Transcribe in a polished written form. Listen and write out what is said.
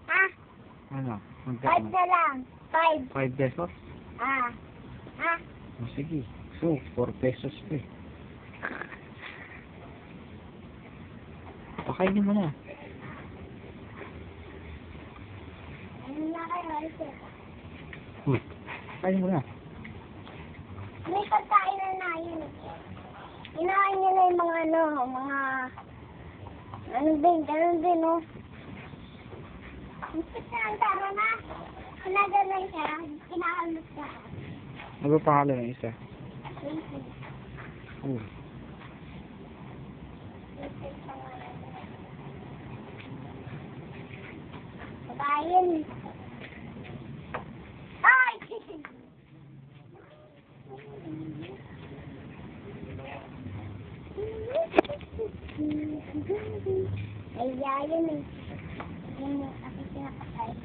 Ah, Ano? 5 Magkano? na lang. 5. 5 pesos? Ah. Ah. O sige. So, 4 pesos pa eh. Pakainin mo na. Ano na kayo, Ate? Pakainin mo na. May pagkain na yun. Inain nila yung mga ganun din, no? Gusto na ang taro na. Kinagalan siya, kinakalot ka. Ano ba pangalan ng isa? Casey. Oh. Pagkain. Ay! Ay, yun eh. Yun yung aking pinapakain.